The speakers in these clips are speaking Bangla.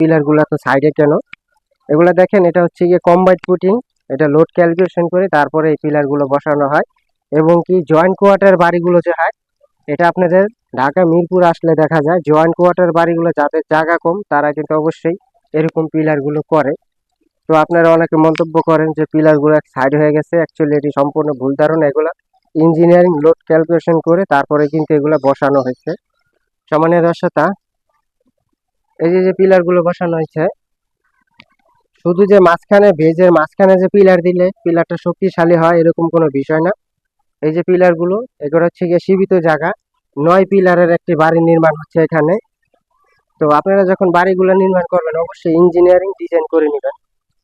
পিলার গুলা তো সাইডে কেন? এগুলা দেখেন, এটা হচ্ছে গিয়ে কম্বাইন্ড ফুটিং। এটা লোড ক্যালকুলেশন করে তারপরে এই পিলার গুলো বসানো হয়। এবং কি জয়েন্ট কোয়ার্টার বাড়িগুলো যে হয়, এটা আপনাদের ঢাকা মিরপুর আসলে দেখা যায় জয়েন্ট কোয়ার্টার বাড়িগুলো যাদের জায়গা কম তারা কিন্তু অবশ্যই এরকম পিলার গুলো করে। তো আপনারা অনেকে মন্তব্য করেন যে পিলার গুলো এক সাইড হয়ে গেছে, অ্যাকচুয়ালি এটি সম্পূর্ণ ভুল ধারণা। এগুলা ইঞ্জিনিয়ারিং লোড ক্যালকুলেশন করে তারপরে কিন্তু এগুলা বসানো হয়েছে। সম্মানীয় দর্শকরা, এই যে যে পিলার গুলো বসানো হয়েছে, শুধু যে মাঝখানে ভেজের মাঝখানে যে পিলার দিলে পিলারটা শক্তিশালী হয় এরকম কোনো বিষয় না। এই যে পিলার গুলো, এগুলো হচ্ছে গিয়ে সীমিত জায়গা, 9 পিলারের একটি বাড়ি নির্মাণ হচ্ছে এখানে। তো আপনারা যখন বাড়িগুলো নির্মাণ করবেন অবশ্যই ইঞ্জিনিয়ারিং ডিজাইন করে নেবেন।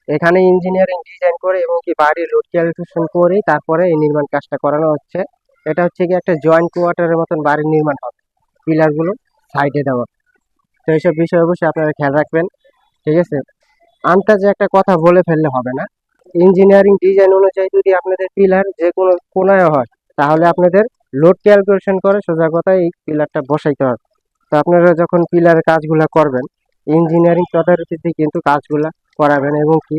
এখানে ইঞ্জিনিয়ারিং ডিজাইন করে এবং কি বাড়ির লোড ক্যালকুলেশন করে তারপরে এই নির্মাণ কাজটা করানো হচ্ছে। এটা হচ্ছে কি একটা জয়েন্ট কোয়ার্টারের মতন বাড়ির নির্মাণ হবে, পিলার গুলো সাইডে দেওয়া। তো এইসব বিষয় অবশ্যই আপনারা খেয়াল রাখবেন, ঠিক আছে? আন্দাজে একটা কথা বলে ফেললে হবে না। ইঞ্জিনিয়ারিং ডিজাইন অনুযায়ী যদি আপনাদের পিলার যে কোনো কোনায় হয়, তাহলে আপনাদের লোড ক্যালকুলেশন করে সোজা কথা এই পিলারটা বসাইতে হবে। তো আপনারা যখন পিলারের কাজগুলা করবেন ইঞ্জিনিয়ারিং তদারকিতে কিন্তু কাজগুলা করাবেন। এবং কি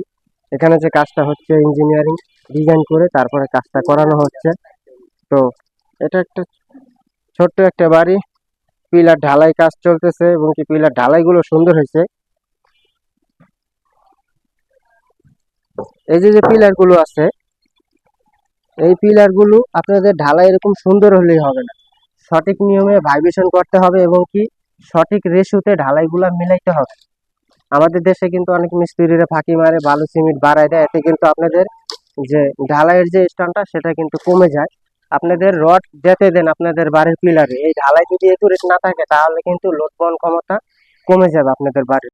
এখানে যে কাজটা হচ্ছে ইঞ্জিনিয়ারিং ডিজাইন করে তারপরে কাজটা করানো হচ্ছে। তো এটা একটা ছোট্ট একটা বাড়ি, পিলার ঢালাই কাজ চলতেছে এবং কি পিলার ঢালাইগুলো সুন্দর হয়েছে। এই যে যে পিলার গুলো আছে, এই পিলার গুলো আপনাদের ঢালাই এরকম সুন্দর হলেই হবে না, সঠিক নিয়মে ভাইব্রেশন করতে হবে এবং কি সঠিক রেশিওতে ঢালাইগুলা মিলাইতে হবে। আমাদের দেশে কিন্তু অনেক মিস্ত্রিরা ফাঁকি মারে, বালু সিমেন্ট বাড়ায় দেয়, এতে কিন্তু আপনাদের যে ঢালাইয়ের যে স্থানটা সেটা কিন্তু কমে যায়। আপনাদের রড যেতে দেন আপনাদের বাড়ির পিলারে, এই ঢালাই যদি একুরেট না থাকে তাহলে কিন্তু লোড বহন ক্ষমতা কমে যাবে আপনাদের বাড়ির।